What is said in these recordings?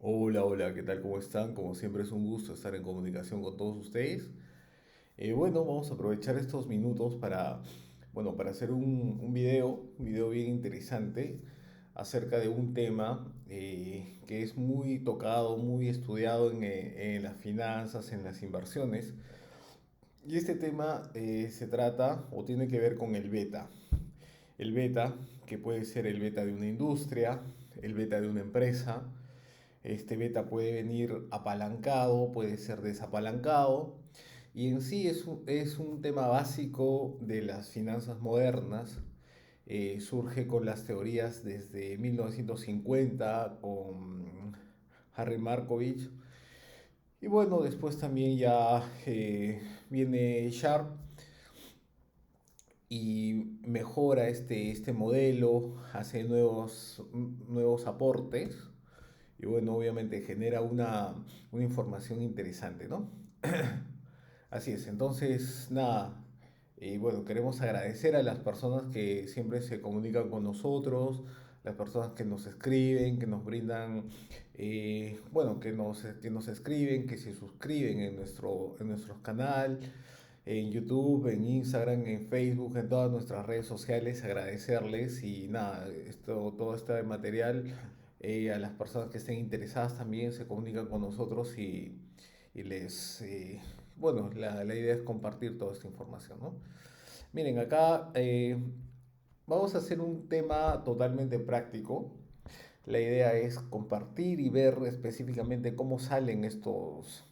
Hola, hola, ¿qué tal? ¿Cómo están? Como siempre es un gusto estar en comunicación con todos ustedes. Bueno, vamos a aprovechar estos minutos para hacer un video bien interesante acerca de un tema que es muy tocado, muy estudiado en las finanzas, en las inversiones. Y este tema se trata o tiene que ver con el beta. El beta, que puede ser el beta de una industria, el beta de una empresa. Este beta puede venir apalancado, puede ser desapalancado. Y en sí es un tema básico de las finanzas modernas. Surge con las teorías desde 1950 con Harry Markovich. Y bueno, después también ya viene Sharp y mejora este modelo, hace nuevos aportes y bueno, obviamente genera una información interesante, ¿no? Así es, entonces nada, y bueno, queremos agradecer a las personas que siempre se comunican con nosotros, las personas que nos escriben, que nos brindan, bueno, que nos escriben, que se suscriben en nuestro canal, en YouTube, en Instagram, en Facebook, en todas nuestras redes sociales, agradecerles y nada, todo este material a las personas que estén interesadas también se comunican con nosotros y bueno, la idea es compartir toda esta información, ¿no? Miren, acá vamos a hacer un tema totalmente práctico. La idea es compartir y ver específicamente cómo salen estos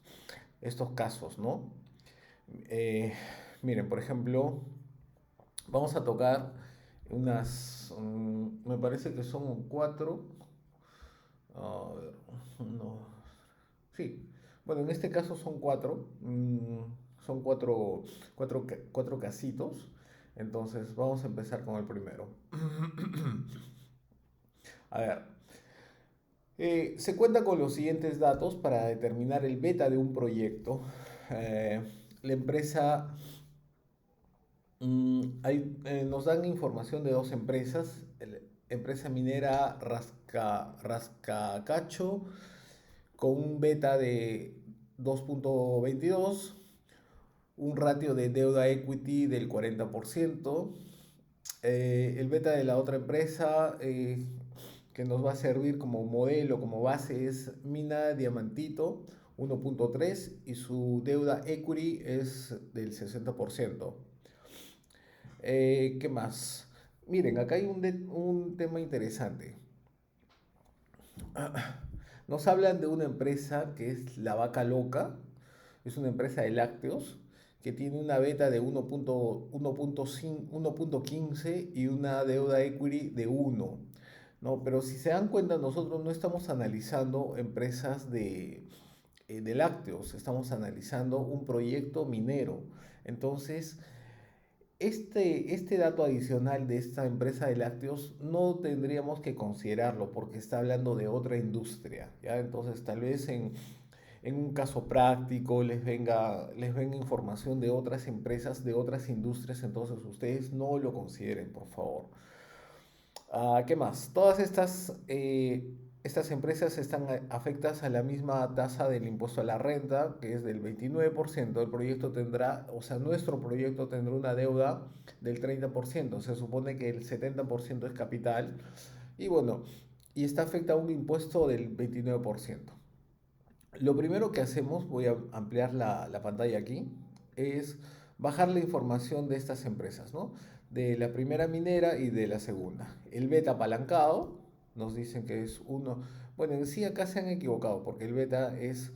casos, ¿no? Eh, Miren, por ejemplo, vamos a tocar me parece que son cuatro. A ver, no. Sí. Bueno, en este caso son cuatro. Son cuatro casitos. Entonces, vamos a empezar con el primero. A ver, se cuenta con los siguientes datos para determinar el beta de un proyecto. Eh, la empresa nos dan información de dos empresas, empresa minera Rascacacho con un beta de 2.22, un ratio de deuda equity del 40%. El beta de la otra empresa que nos va a servir como modelo, como base es Mina Diamantito 1.3 y su deuda equity es del 60%. ¿Qué más? Miren, acá hay un tema interesante. Nos hablan de una empresa que es La Vaca Loca, es una empresa de lácteos que tiene una beta de 1.15 y una deuda equity de 1. ¿No? Pero si se dan cuenta, nosotros no estamos analizando empresas de lácteos, estamos analizando un proyecto minero. Entonces, este dato adicional de esta empresa de lácteos no tendríamos que considerarlo porque está hablando de otra industria, ¿ya? Entonces tal vez en un caso práctico les venga información de otras empresas, de otras industrias, entonces ustedes no lo consideren, por favor. ¿Qué más? Estas empresas están afectadas a la misma tasa del impuesto a la renta, que es del 29%. El proyecto tendrá, o sea, nuestro proyecto tendrá una deuda del 30%. Se supone que el 70% es capital. Y bueno, y está afecta a un impuesto del 29%. Lo primero que hacemos, voy a ampliar la pantalla aquí, es bajar la información de estas empresas, ¿no? De la primera minera y de la segunda. El beta apalancado, nos dicen que es uno. Bueno, en sí acá se han equivocado, porque el beta es,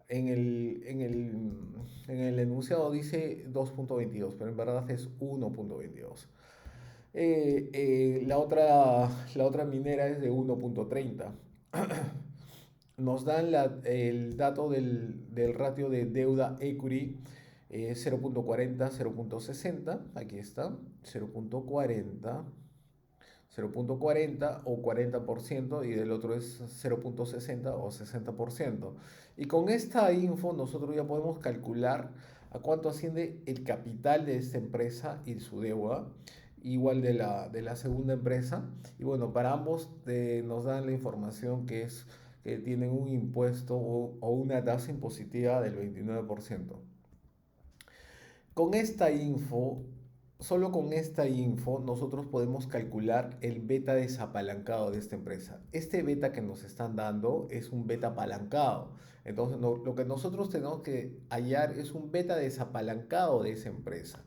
en en el enunciado dice 2.22, pero en verdad es 1.22. La otra minera es de 1.30. Nos dan el dato del ratio de deuda equity 0.40, 0.60, aquí está, 0.40, 0.40 o 40% y del otro es 0.60 o 60%. Y con esta info nosotros ya podemos calcular a cuánto asciende el capital de esta empresa y su deuda, igual de la segunda empresa. Y bueno, para ambos nos dan la información que tienen un impuesto o una tasa impositiva del 29%. Con esta info, solo con esta info, nosotros podemos calcular el beta desapalancado de esta empresa. Este beta que nos están dando es un beta apalancado. Entonces, lo que nosotros tenemos que hallar es un beta desapalancado de esa empresa.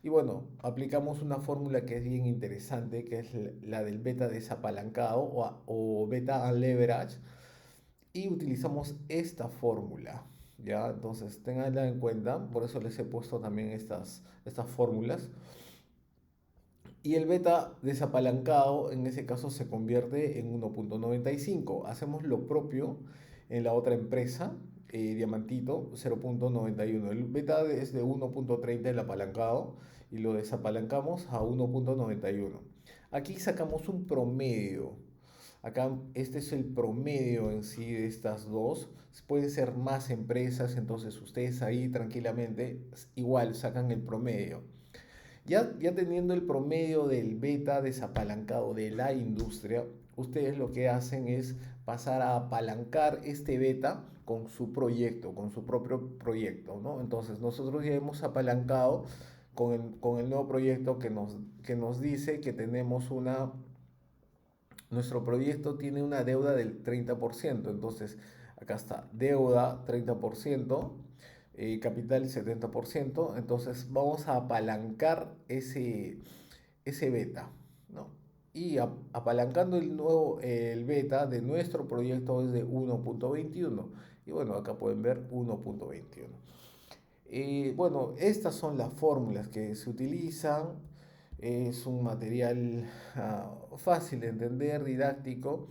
Y bueno, aplicamos una fórmula que es bien interesante, que es la del beta desapalancado o beta unleveraged, y utilizamos esta fórmula. ¿Ya? Entonces, tenganla en cuenta, por eso les he puesto también estas fórmulas. Y el beta desapalancado en ese caso se convierte en 1.95. Hacemos lo propio en la otra empresa, Diamantito, 0.91. El beta es de 1.30 el apalancado y lo desapalancamos a 1.91. Aquí sacamos un promedio. Acá este es el promedio en sí de estas dos. Pueden ser más empresas, entonces ustedes ahí tranquilamente igual sacan el promedio. Ya teniendo el promedio del beta desapalancado de la industria, ustedes lo que hacen es pasar a apalancar este beta con su proyecto, con su propio proyecto, ¿no? Entonces nosotros ya hemos apalancado con el nuevo proyecto que nos dice que tenemos nuestro proyecto tiene una deuda del 30%. Entonces acá está, deuda 30%, capital 70%. Entonces vamos a apalancar ese beta, ¿no? Y apalancando el beta de nuestro proyecto es de 1.21. Y bueno, acá pueden ver 1.21. Bueno, estas son las fórmulas que se utilizan. Es un material fácil de entender, didáctico.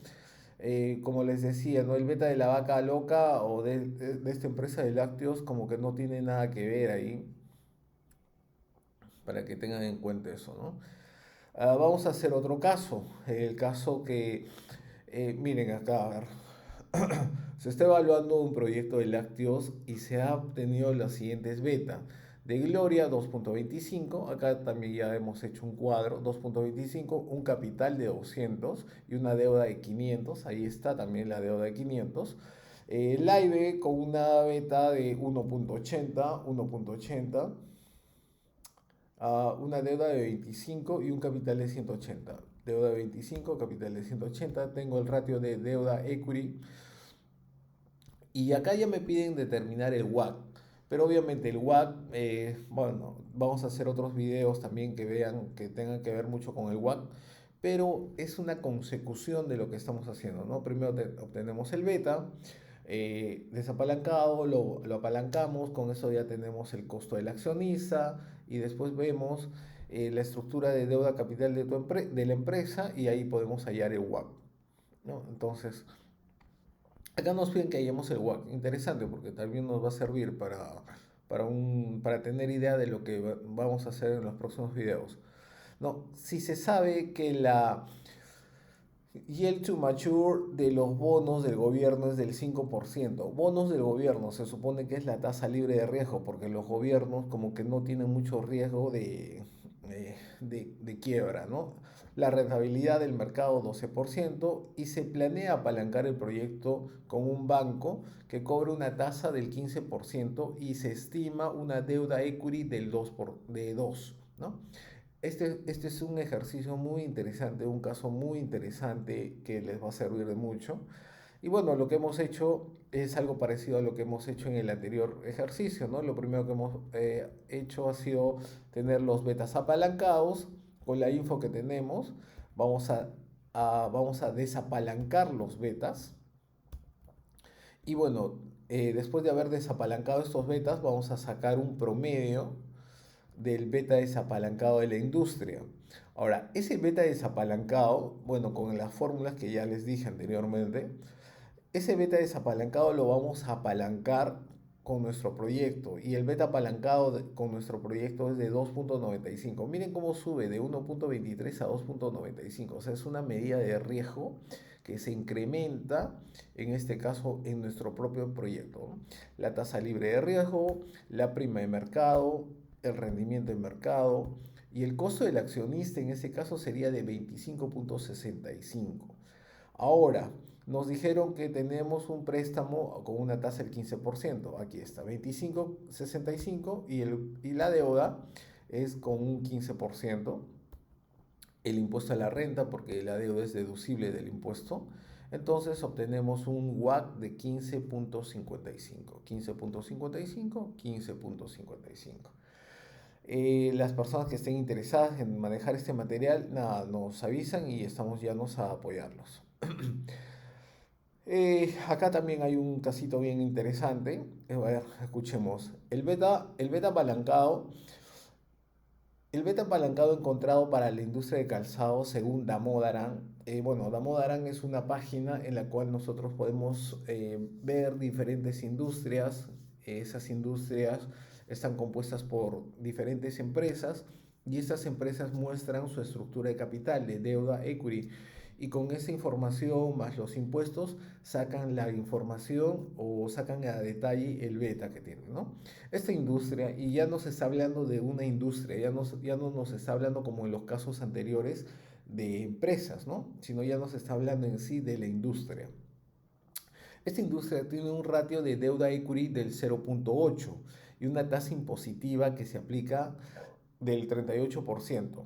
Como les decía, ¿no? El beta de la vaca loca o de esta empresa de lácteos como que no tiene nada que ver ahí, para que tengan en cuenta eso, ¿no? Vamos a hacer otro caso, el caso que, miren acá, a ver, se está evaluando un proyecto de lácteos y se ha obtenido las siguientes beta. De Gloria 2.25, acá también ya hemos hecho un cuadro, 2.25, un capital de 200 y una deuda de 500, ahí está también la deuda de 500. Live con una beta de 1.80, 1.80, una deuda de 25 y un capital de 180. Deuda de 25, capital de 180, tengo el ratio de deuda equity. Y acá ya me piden determinar el WACC. Pero obviamente el WACC, bueno, vamos a hacer otros videos también que vean, que tengan que ver mucho con el WACC. Pero es una consecución de lo que estamos haciendo, ¿no? Primero obtenemos el beta, desapalancado, lo apalancamos, con eso ya tenemos el costo del accionista y después vemos la estructura de deuda capital de la empresa y ahí podemos hallar el WACC, ¿no? Entonces, acá nos piden que hallemos el WACC. Interesante porque también nos va a servir para tener idea de lo que vamos a hacer en los próximos videos. No, si se sabe que la yield to mature de los bonos del gobierno es del 5%. Bonos del gobierno se supone que es la tasa libre de riesgo porque los gobiernos como que no tienen mucho riesgo de quiebra, ¿no? La rentabilidad del mercado 12% y se planea apalancar el proyecto con un banco que cobra una tasa del 15% y se estima una deuda equity de 2, ¿no? Este es un ejercicio muy interesante, un caso muy interesante que les va a servir de mucho. Y bueno, lo que hemos hecho es algo parecido a lo que hemos hecho en el anterior ejercicio, ¿no? Lo primero que hemos hecho ha sido tener los betas apalancados con la info que tenemos. Vamos vamos a desapalancar los betas. Y bueno, después de haber desapalancado estos betas, vamos a sacar un promedio del beta desapalancado de la industria. Ahora, ese beta desapalancado, bueno, con las fórmulas que ya les dije anteriormente, ese beta desapalancado lo vamos a apalancar con nuestro proyecto y el beta apalancado con nuestro proyecto es de 2.95. Miren cómo sube de 1.23 a 2.95. O sea, es una medida de riesgo que se incrementa, en este caso, en nuestro propio proyecto, ¿no? La tasa libre de riesgo, la prima de mercado, el rendimiento de mercado y el costo del accionista en ese caso sería de 25.65. Ahora, nos dijeron que tenemos un préstamo con una tasa del 15%. Aquí está, 25,65 y la deuda es con un 15%. El impuesto a la renta, porque la deuda es deducible del impuesto. Entonces obtenemos un WACC de 15,55. 15,55, 15,55. Las personas que estén interesadas en manejar este material, nada, nos avisan y estamos llanos a apoyarlos. Acá también hay un casito bien interesante. A ver, escuchemos. El beta apalancado encontrado para la industria de calzado según Damodaran. Bueno, Damodaran es una página en la cual nosotros podemos ver diferentes industrias. Esas industrias están compuestas por diferentes empresas y estas empresas muestran su estructura de capital, de deuda, equity. Y con esa información más los impuestos sacan la información o sacan a detalle el beta que tienen, ¿no? Esta industria, y ya no se está hablando de una industria, ya no nos está hablando como en los casos anteriores de empresas, ¿no? Sino ya nos está hablando en sí de la industria. Esta industria tiene un ratio de deuda equity del 0,8 y una tasa impositiva que se aplica del 38%.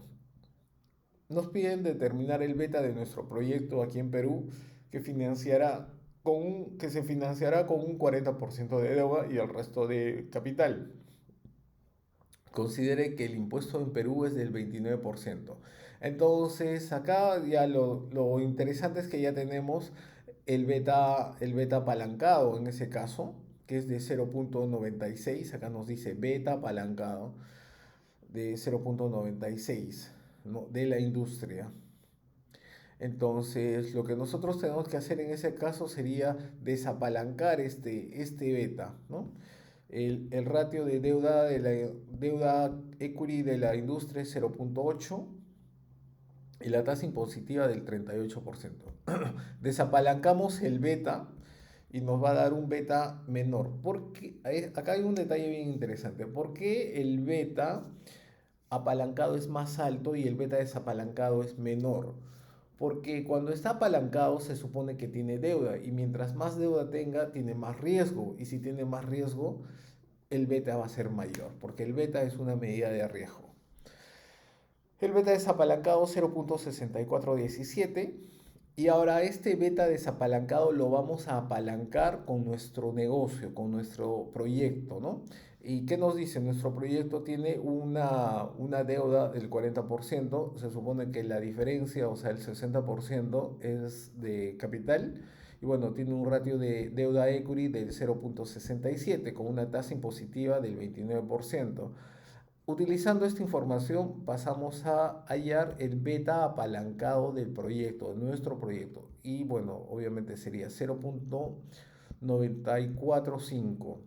Nos piden determinar el beta de nuestro proyecto aquí en Perú que se financiará con un 40% de deuda y el resto de capital. Considere que el impuesto en Perú es del 29%. Entonces, acá ya lo interesante es que ya tenemos el beta apalancado en ese caso, que es de 0,96. Acá nos dice beta apalancado de 0,96, ¿no? De la industria. Entonces, lo que nosotros tenemos que hacer en ese caso sería desapalancar este beta, ¿no? El ratio de la deuda equity de la industria es 0,8 y la tasa impositiva del 38%. Desapalancamos el beta y nos va a dar un beta menor. Porque acá hay un detalle bien interesante. ¿Por qué el beta apalancado es más alto y el beta desapalancado es menor? Porque cuando está apalancado se supone que tiene deuda y mientras más deuda tenga, tiene más riesgo. Y si tiene más riesgo, el beta va a ser mayor, porque el beta es una medida de riesgo. El beta desapalancado 0,6417 y ahora este beta desapalancado lo vamos a apalancar con nuestro negocio, con nuestro proyecto, ¿no? ¿Y qué nos dice? Nuestro proyecto tiene una deuda del 40%, se supone que la diferencia, o sea, el 60% es de capital, y bueno, tiene un ratio de deuda equity del 0,67 con una tasa impositiva del 29%. Utilizando esta información pasamos a hallar el beta apalancado del proyecto, de nuestro proyecto. Y bueno, obviamente sería 0,945.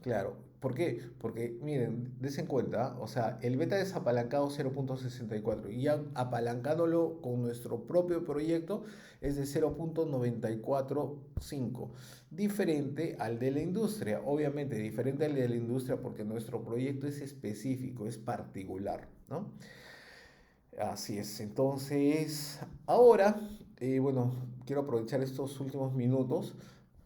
Claro, ¿por qué? Porque miren, desen cuenta, o sea, el beta desapalancado 0,64 y ya apalancándolo con nuestro propio proyecto es de 0,945, diferente al de la industria, obviamente diferente al de la industria porque nuestro proyecto es específico, es particular, ¿no? Así es, entonces, ahora, bueno, quiero aprovechar estos últimos minutos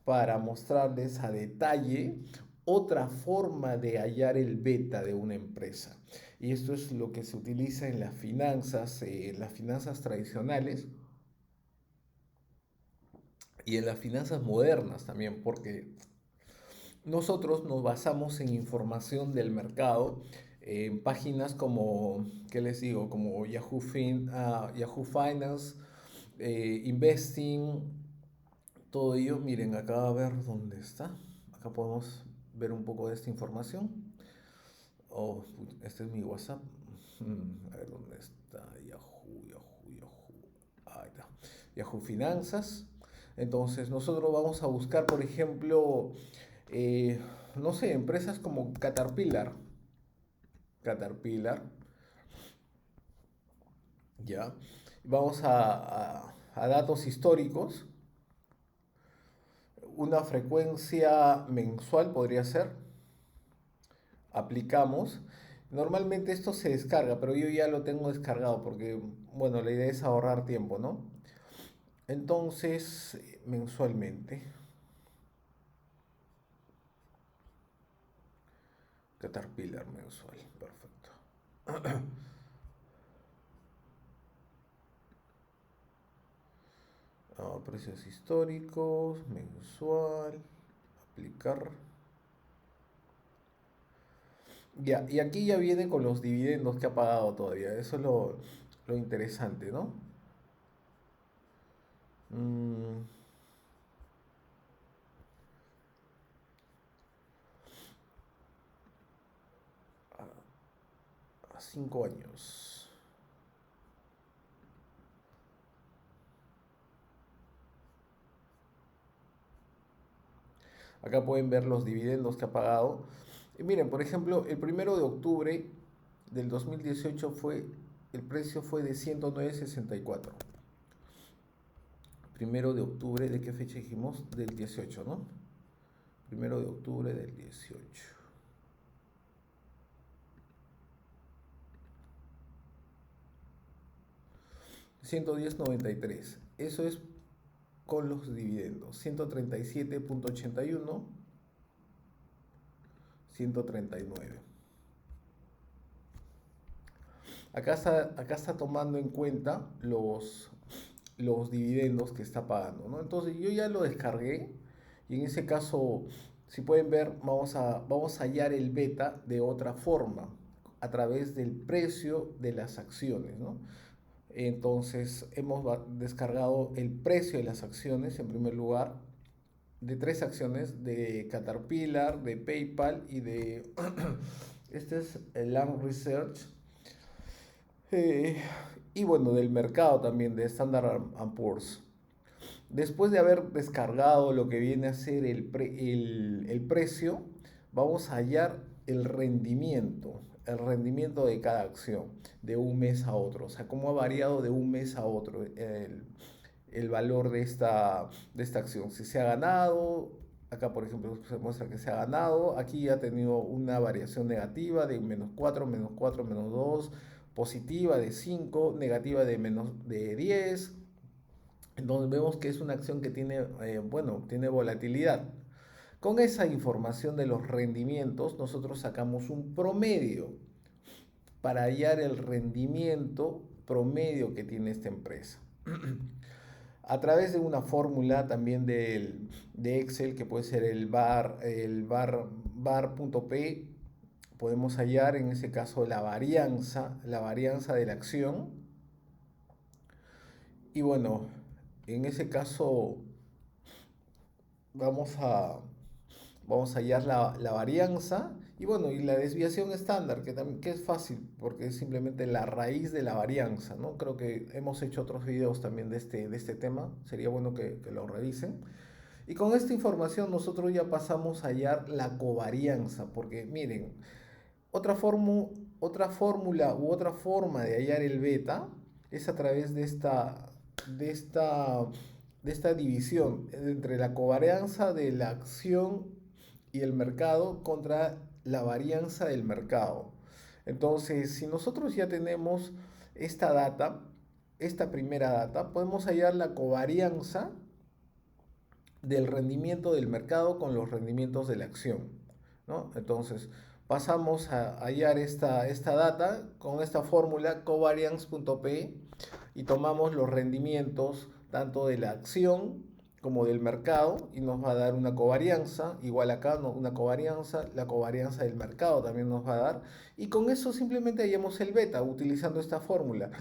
para mostrarles a detalle otra forma de hallar el beta de una empresa. Y esto es lo que se utiliza en las finanzas tradicionales y en las finanzas modernas también, porque nosotros nos basamos en información del mercado, en páginas como, ¿qué les digo? Como Yahoo Finance, Investing, todo ello. Miren, acá a ver dónde está. Acá podemos ver un poco de esta información. Oh, este es mi WhatsApp. A ver dónde está. Yahoo. Ahí está. Yahoo Finanzas. Entonces, nosotros vamos a buscar, por ejemplo, no sé, empresas como Caterpillar. Caterpillar, ya. Vamos a datos históricos. Una frecuencia mensual podría ser. Aplicamos. Normalmente esto se descarga, pero yo ya lo tengo descargado porque, bueno, la idea es ahorrar tiempo, ¿no? Entonces, mensualmente, Caterpillar mensual, perfecto. Precios históricos, mensual, aplicar. Ya, y aquí ya viene con los dividendos que ha pagado todavía. Eso es lo interesante, ¿no? Mm, a 5 años. Acá pueden ver los dividendos que ha pagado. Y miren, por ejemplo, el 1 de octubre del 2018 el precio fue de 109,64. 1 de octubre, ¿de qué fecha dijimos? Del 18, ¿no? 1 de octubre del 18. 110,93. Eso es con los dividendos. 137,81. 139. Acá está tomando en cuenta los dividendos que está pagando, ¿no? Entonces yo ya lo descargué y en ese caso, si pueden ver, vamos a hallar el beta de otra forma, a través del precio de las acciones, ¿no? Entonces hemos descargado el precio de las acciones en primer lugar, de tres acciones, de Caterpillar, de PayPal y de, este es el Lam Research. Eh, y bueno, del mercado también, de Standard Poor's. Después de haber descargado lo que viene a ser el precio, vamos a hallar el rendimiento de cada acción, de un mes a otro. O sea, cómo ha variado de un mes a otro el valor de esta acción. Si se ha ganado, acá por ejemplo se muestra que se ha ganado, aquí ha tenido una variación negativa de -4, -4, -2, positiva de 5, negativa de 10. Entonces vemos que es una acción que tiene, bueno, tiene volatilidad. Con esa información de los rendimientos, nosotros sacamos un promedio para hallar el rendimiento promedio que tiene esta empresa. A través de una fórmula también de Excel, que puede ser el var.p, podemos hallar en ese caso la varianza de la acción. Y bueno, en ese caso vamos a, vamos a hallar la varianza y bueno, y la desviación estándar, que es fácil porque es simplemente la raíz de la varianza, ¿no? Creo que hemos hecho otros videos también de este tema, sería bueno que lo revisen. Y con esta información nosotros ya pasamos a hallar la covarianza, porque miren, otra fórmula u otra forma de hallar el beta es a través de esta, de esta división entre la covarianza de la acción y el mercado contra la varianza del mercado. Entonces, si nosotros ya tenemos esta data, esta primera data, podemos hallar la covarianza del rendimiento del mercado con los rendimientos de la acción, ¿no? Entonces, pasamos a hallar esta data con esta fórmula covariance.p y tomamos los rendimientos tanto de la acción como del mercado y nos va a dar una covarianza, igual acá ¿no? Una covarianza, la covarianza del mercado también nos va a dar y con eso simplemente hallamos el beta utilizando esta fórmula.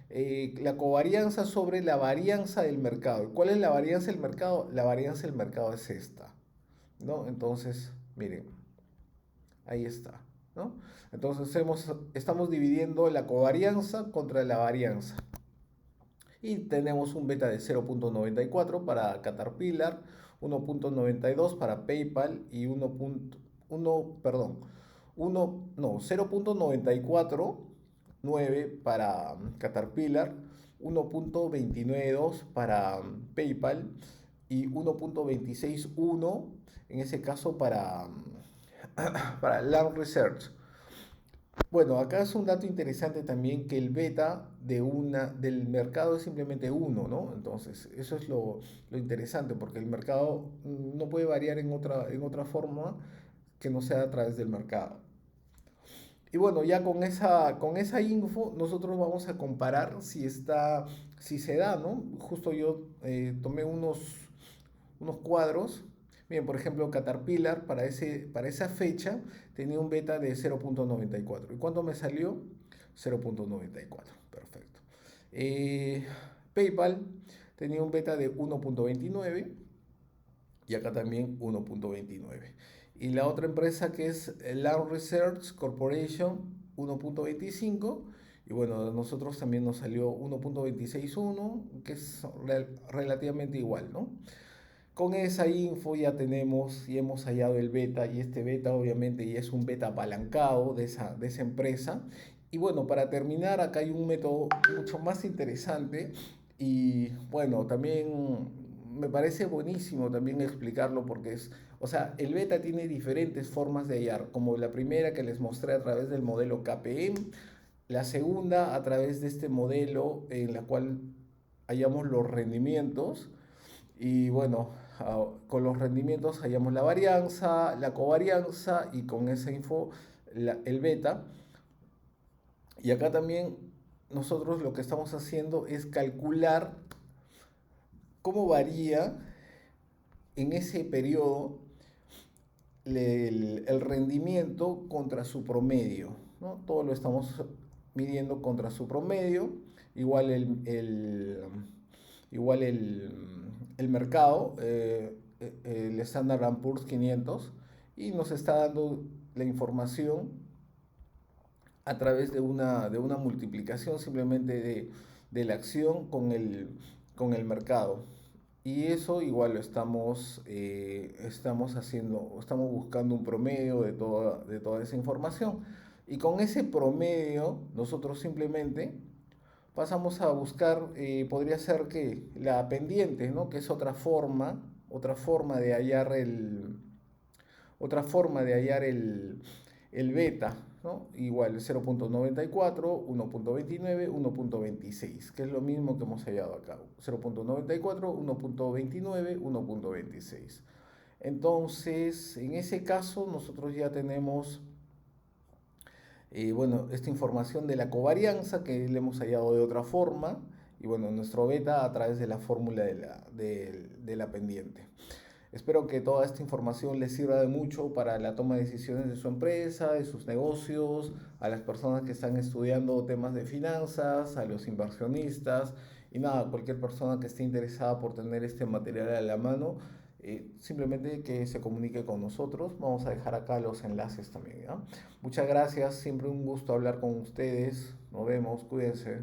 La covarianza sobre la varianza del mercado. ¿Cuál es la varianza del mercado? La varianza del mercado es esta, ¿no? Entonces, miren, ahí está, ¿no? Entonces estamos dividiendo la covarianza contra la varianza. Y tenemos un beta de 0,94 para Caterpillar, 1,92 para PayPal y 1,1, perdón, 1, no, 0,949 para Caterpillar, 1,292 para PayPal y 1,261 en ese caso para Lam Research. Bueno, acá es un dato interesante también que el beta del mercado es simplemente uno, ¿no? Entonces, eso es lo interesante, porque el mercado no puede variar en otra forma que no sea a través del mercado. Y bueno, ya con esa info nosotros vamos a comparar si se da, ¿no? Justo yo tomé unos cuadros. Bien, por ejemplo, Caterpillar para esa fecha tenía un beta de 0.94. ¿Y cuánto me salió? 0.94. Perfecto. Eh, PayPal tenía un beta de 1.29 y acá también 1.29. Y la otra empresa que es Land Research Corporation 1.25. Y bueno, a nosotros también nos salió 1.261, que es relativamente igual, ¿no? Con esa info ya tenemos y hemos hallado el beta, y este beta obviamente ya es un beta apalancado de esa empresa. Y bueno, para terminar, acá hay un método mucho más interesante y bueno, también me parece buenísimo también explicarlo porque o sea, el beta tiene diferentes formas de hallar, como la primera que les mostré a través del modelo KPM, la segunda a través de este modelo en la cual hallamos los rendimientos y bueno, con los rendimientos hallamos la varianza, la covarianza y con esa info el beta. Y acá también nosotros lo que estamos haciendo es calcular cómo varía en ese periodo el rendimiento contra su promedio, ¿no? Todo lo estamos midiendo contra su promedio, igual igual el mercado, el Standard Poor's 500, y nos está dando la información a través de una multiplicación simplemente de la acción con el mercado. Y eso igual lo estamos haciendo, estamos buscando un promedio de toda esa información. Y con ese promedio nosotros simplemente pasamos a buscar, podría ser que la pendiente, ¿no? Que es otra forma de hallar el beta, ¿no? Igual 0.94, 1.29, 1.26, que es lo mismo que hemos hallado acá. 0.94, 1.29, 1.26. Entonces, en ese caso, nosotros ya tenemos, bueno, esta información de la covarianza que le hemos hallado de otra forma. Y bueno, nuestro beta a través de la fórmula de la pendiente. Espero que toda esta información les sirva de mucho para la toma de decisiones de su empresa, de sus negocios, a las personas que están estudiando temas de finanzas, a los inversionistas y nada, cualquier persona que esté interesada por tener este material a la mano, simplemente que se comunique con nosotros. Vamos a dejar acá los enlaces también, ¿ya? Muchas gracias, siempre un gusto hablar con ustedes. Nos vemos, cuídense.